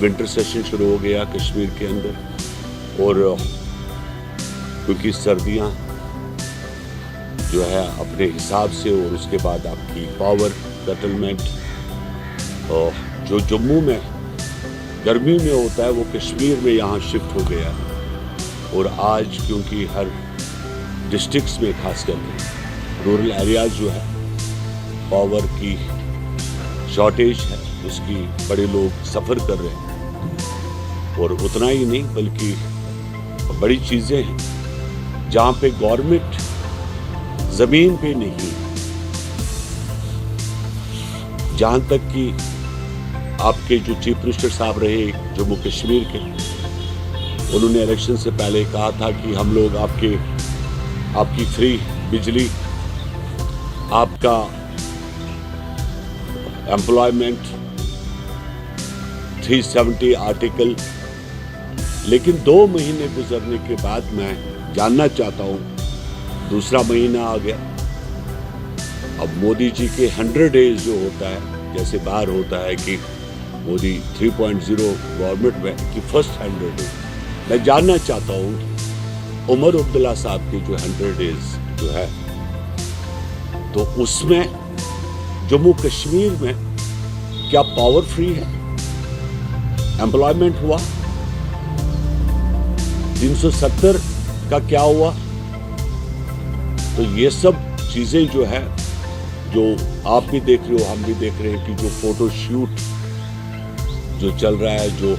Winter session शुरू हो गया कश्मीर के अंदर, और क्योंकि सर्दियां जो है अपने हिसाब से, और उसके बाद आपकी पावर कटलमेंट जो जम्मू में गर्मी में होता है वो कश्मीर में यहाँ शिफ्ट हो गया है। और आज क्योंकि हर डिस्ट्रिक्ट्स में खास करके रूरल एरियाज जो है पावर की शॉर्टेज है, उसकी बड़े लोग सफ़र कर रहे हैं। और उतना ही नहीं बल्कि बड़ी चीज़ें हैं जहाँ पे गवर्नमेंट ज़मीन पे नहीं, जहाँ तक कि आपके जो चीफ मिनिस्टर साहब रहे जम्मू कश्मीर के, उन्होंने इलेक्शन से पहले कहा था कि हम लोग आपकी फ्री बिजली, आपका एम्प्लॉयमेंट 370 आर्टिकल, लेकिन 2 महीने गुजरने के बाद मैं जानना चाहता हूं, दूसरा महीना आ गया। अब मोदी जी के 100 डेज जो होता है, जैसे बाहर होता है कि मोदी 3.0 गवर्नमेंट में कि फर्स्ट 100 डेज, मैं जानना चाहता हूं उमर अब्दुल्ला साहब के जो 100 डेज जो है, तो उसमें जम्मू कश्मीर में क्या पावर फ्री है, एम्प्लॉयमेंट हुआ, 370 का क्या हुआ? तो ये सब चीजें जो है, जो आप भी देख रहे हो, हम भी देख रहे हैं कि जो फोटो शूट जो चल रहा है, जो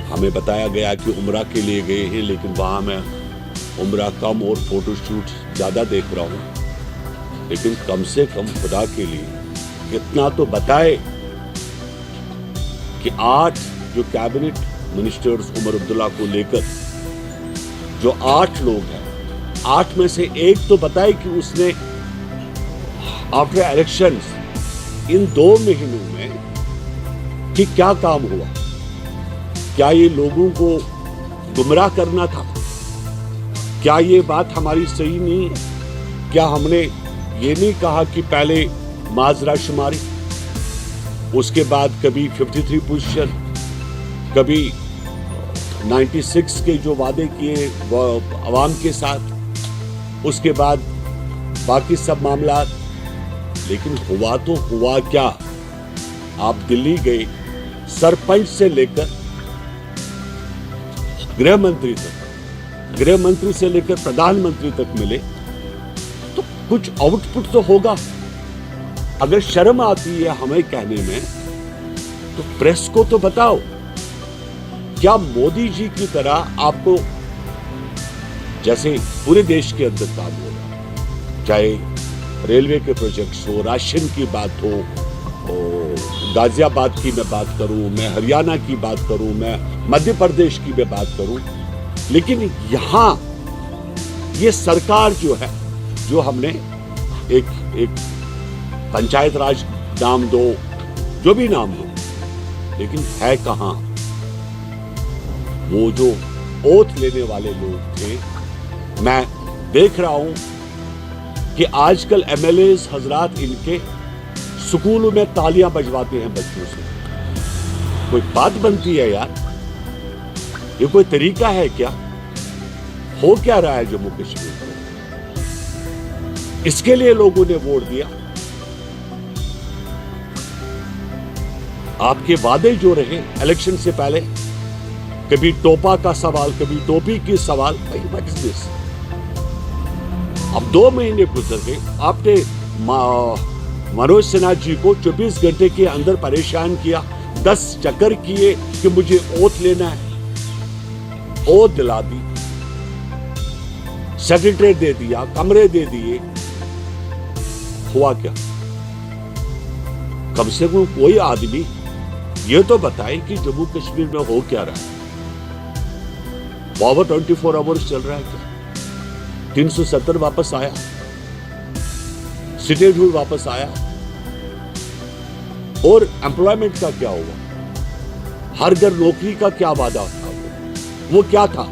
हमें बताया गया कि उम्रा के लिए गए हैं, लेकिन वहां मैं उम्रा कम और फोटो शूट ज्यादा देख रहा हूं। लेकिन कम से कम खुदा के लिए इतना तो बताए कि 8 जो कैबिनेट मिनिस्टर्स उमर अब्दुल्ला को लेकर जो 8 लोग हैं, 8 में से एक तो बताए कि उसने आफ्टर इलेक्शंस इन 2 महीनों में कि क्या काम हुआ, क्या ये लोगों को गुमराह करना था, क्या ये बात हमारी सही नहीं है, क्या हमने ये नहीं कहा कि पहले माजरा शुमारी, उसके बाद कभी 53 पोजीशन, कभी 96 के जो वादे किए अवाम के साथ, उसके बाद बाकी सब मामला। लेकिन हुआ तो हुआ क्या? आप दिल्ली गए, सरपंच से लेकर गृह मंत्री से लेकर प्रधानमंत्री तक मिले, तो कुछ आउटपुट तो होगा। अगर शर्म आती है हमें कहने में, तो प्रेस को तो बताओ। क्या मोदी जी की तरह आपको, जैसे पूरे देश के अंदर काम हो रहा, चाहे रेलवे के प्रोजेक्ट्स हो, राशन की बात हो, गाजियाबाद की मैं बात करूं, मैं हरियाणा की बात करूं, मैं मध्य प्रदेश की मैं बात करूं, लेकिन यहां ये सरकार जो है, जो हमने एक पंचायत राज नाम दो, जो भी नाम दो, लेकिन है कहां? वो जो ओथ लेने वाले लोग थे, मैं देख रहा हूं कि आजकल एमएलएस हजरात इनके स्कूलों में तालियां बजवाते हैं बच्चों से। कोई बात बनती है यार? ये कोई तरीका है क्या? हो क्या रहा है जम्मू कश्मीर में? इसके लिए लोगों ने वोट दिया। आपके वादे जो रहे इलेक्शन से पहले, कभी टोपा का सवाल, कभी टोपी की सवाल, भाई व्हाट इज दिस? अब 2 महीने गुजर गए, आपने मनोज सिन्हा जी को 24 घंटे के अंदर परेशान किया, 10 चक्कर किए कि मुझे ओथ लेना है, ओथ दिला दी, सेक्रेटरी दे दिया, कमरे दे दिए। हुआ क्या? कम से कम कोई आदमी ये तो बताए कि जम्मू कश्मीर में हो क्या रहा है? पावर 24 आवर्स चल रहा है क्या? 370 वापस आया, सिटी रूल वापस आया, और एम्प्लॉयमेंट का क्या हुआ? हर घर नौकरी का क्या वादा था? वो क्या था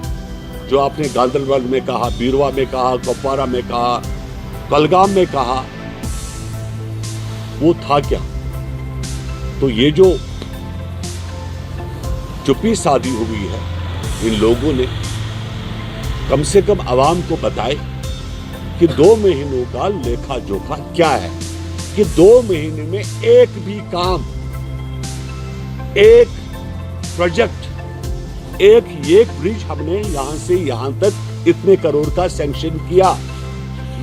जो आपने गांधरबल में कहा, बीरवा में कहा, कुपवारा में कहा, कलगाम में कहा? वो था क्या? तो ये जो चुप्पी साधी हुई है। इन लोगों ने कम से कम आवाम को बताए कि 2 महीनों का लेखा जोखा क्या है, कि 2 महीने में एक भी काम, एक प्रोजेक्ट, एक ब्रिज हमने यहां से यहां तक इतने करोड़ का सैंक्शन किया,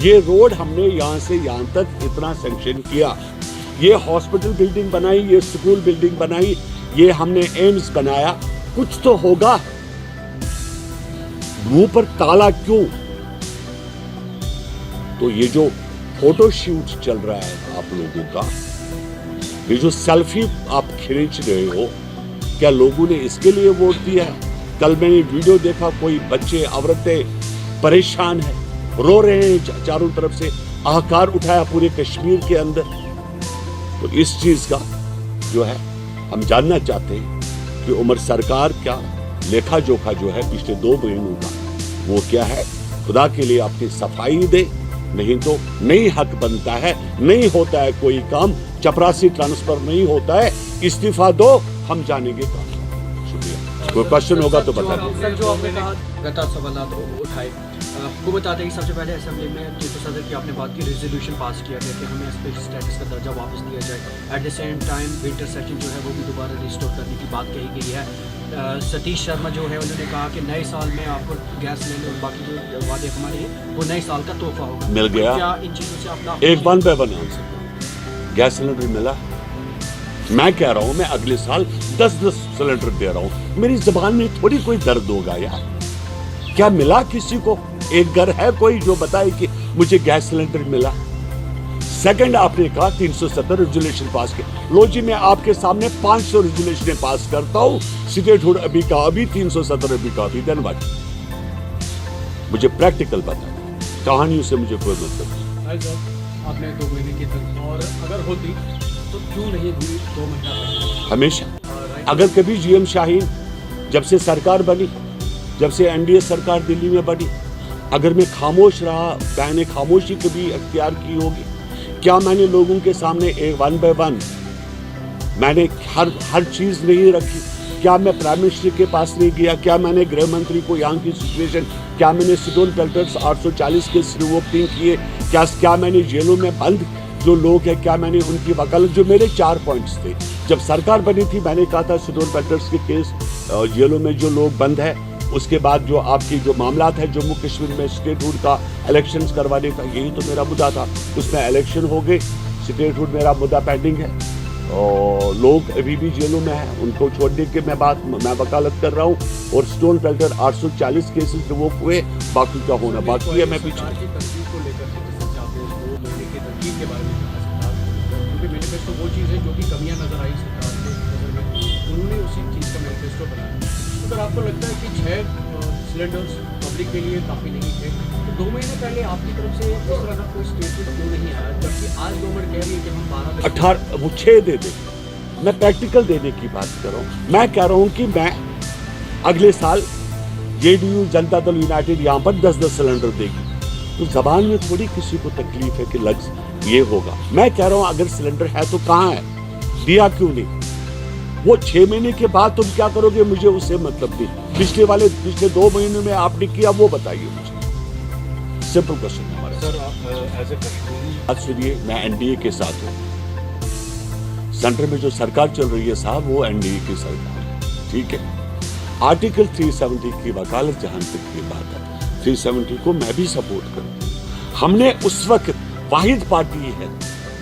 ये रोड हमने यहां से यहां तक इतना सैंक्शन किया, ये हॉस्पिटल बिल्डिंग बनाई, ये स्कूल बिल्डिंग बनाई, ये हमने एम्स बनाया। कुछ तो होगा, मुंह पर ताला क्यों? तो ये जो फोटो शूट चल रहा है आप लोगों का, ये जो सेल्फी आप खींच रहे हो, क्या लोगों ने इसके लिए वोट दिया है? कल मैंने वीडियो देखा, कोई बच्चे औरतें परेशान है, रो रहे हैं, चारों तरफ से हाहाकार उठाया पूरे कश्मीर के अंदर। तो इस चीज का जो है हम जानना चाहते हैं कि उमर सरकार क्या लेखा जोखा जो है पिछले 2 महीनों का वो क्या है। खुदा के लिए अपनी सफाई दे, नहीं तो नहीं हक बनता है, नहीं होता है कोई काम, चपरासी ट्रांसफर नहीं होता है, इस्तीफा दो, हम जानेंगे काम। शुक्रिया। कोई क्वेश्चन होगा तो बता दें। सर, जो आपने कहा गलत सवाल उठाए, हुकूमत आते ही सबसे पहले असेंबली में चीफ सदर की आपने बात की, रेजोल्यूशन पास किया गया कि हमें स्पेशल स्टेटस का दर्जा वापस दिया जाए। At the same time winter session जो है वो भी दोबारा रिस्टोर करने की बात कही गई है। सतीश शर्मा जो है उन्होंने कहा कि नए साल में आपको गैस लेने और बाकी जो वादे हमारे हैं वो नए साल का तोहफा होगा, मिल गया। क्या इन चीज़ों से अपना एक 1 by 1 आंसर, गैस सिलेंडर मिला। मैं कह रहा हूं मैं अगले साल 10-10 सिलेंडर दे रहा हूं। मेरी जुबान में थोड़ी कोई दर्द होगा यार। क्या मिला किसी को? एक घर है कोई जो बताए कि मुझे गैस सिलेंडर मिला? सेकंड, आपने कहा 370 रेजोल्यूशन पास किया। लो जी, मैं आपके सामने 500 रेजोल्यूशन पास करता हूं, सीधे ढूंढ अभी का अभी 370 अभी का अभी, धन्यवाद। मुझे प्रैक्टिकल बता, कहानियों से मुझे कोई मतलब नहीं। आपने 2 महीने की तक, और अगर होती तो क्यों नहीं हुई 2 महीना पहले? हमेशा अगर कभी जीएम शाहीन जब से सरकार बनी, जब से एनडीए सरकार दिल्ली में बनी, अगर मैं खामोश रहा, मैंने खामोशी कभी अख्तियार की होगी? क्या मैंने लोगों के सामने 1 by 1 मैंने हर चीज नहीं रखी? क्या मैं प्राइम मिनिस्टर के पास नहीं गया? क्या मैंने गृह मंत्री को यहाँ की सिचुएशन, क्या मैंने सिडोन पेल्टर्स 840 के रिवोकिंग किए? क्या मैंने जेलों में बंद जो लोग हैं, क्या मैंने उनकी वकालत? जो मेरे 4 पॉइंट्स थे जब सरकार बनी थी, मैंने कहा था सिडोन पेल्टर्स के केस, जेलों में जो लोग बंद है, उसके बाद जो आपकी जो मामला है जम्मू कश्मीर में स्टेटहुड का इलेक्शंस करवाने का, यही तो मेरा मुद्दा था। उसमें इलेक्शन हो गए, स्टेटहुड मेरा मुद्दा पेंडिंग है और लोग अभी भी जेलों में हैं, उनको छोड़ने के मैं वकालत कर रहा हूँ। और स्टोन पेल्टर 840 केसेस रिवोक हुए, बाकी का होना बाकी है। मैं पीछे के बारे में क्योंकि मैनिफेस्टो वो चीज़ है जो भी कमियां नजर आई सरकार के नजर में, उन्होंने उसी चीज़ का मैनिफेस्टो बनाया। अगर आपको लगता है कि 6 सिलेंडर्स पब्लिक के लिए काफ़ी नहीं थे, तो 2 महीने पहले आपकी तरफ से इस तरह का कोई स्टेटमेंट क्यों नहीं आया, जबकि आज गवर्नमेंट कह रही है कि हम 18 वो 6 दे दे? मैं प्रैक्टिकल देने की बात कर रहा हूँ। मैं कह रहा हूँ कि मैं अगले साल जेडीयू जनता दल यूनाइटेड यहाँ पर 10-10 सिलेंडर देगी। तो जबान में थोड़ी किसी को तकलीफ है कि ये होगा। मैं कह रहा हूं अगर सिलेंडर है तो कहां है, दिया क्यों नहीं? वो 6 महीने के बाद तुम क्या करोगे, मुझे उससे मतलब नहीं। पिछले 2 महीने में आपने किया वो बताइए मुझे। सिंपल क्वेश्चन हमारा। सर, आप एज ए कश्मीरी, आज सुनिए, मैं एनडीए के साथ हूं। सेंटर में जो सरकार चल रही है साहब, वो एनडीए की सरकार है, ठीक है। आर्टिकल 370 की वकालत जहां तक की बात है, 370 को मैं भी सपोर्ट करता हूं। हमने उस वक्त वाहिद पार्टी है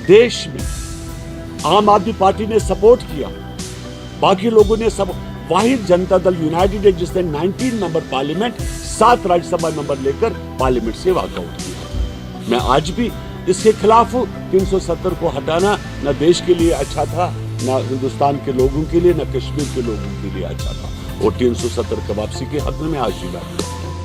देश में, आम आदमी पार्टी ने सपोर्ट किया, बाकी लोगों ने सब, वाहिद जनता दल यूनाइटेड है जिसने 19 मेंबर पार्लियामेंट, 7 राज्यसभा मेंबर लेकर पार्लियामेंट से वॉकआउट किया। मैं आज भी इसके खिलाफ हूं। 370 को हटाना न देश के लिए अच्छा था, न हिंदुस्तान के लोगों के लिए, न कश्मीर के लोगों के लिए अच्छा था। और 370 की वापसी के हक में आज भी बात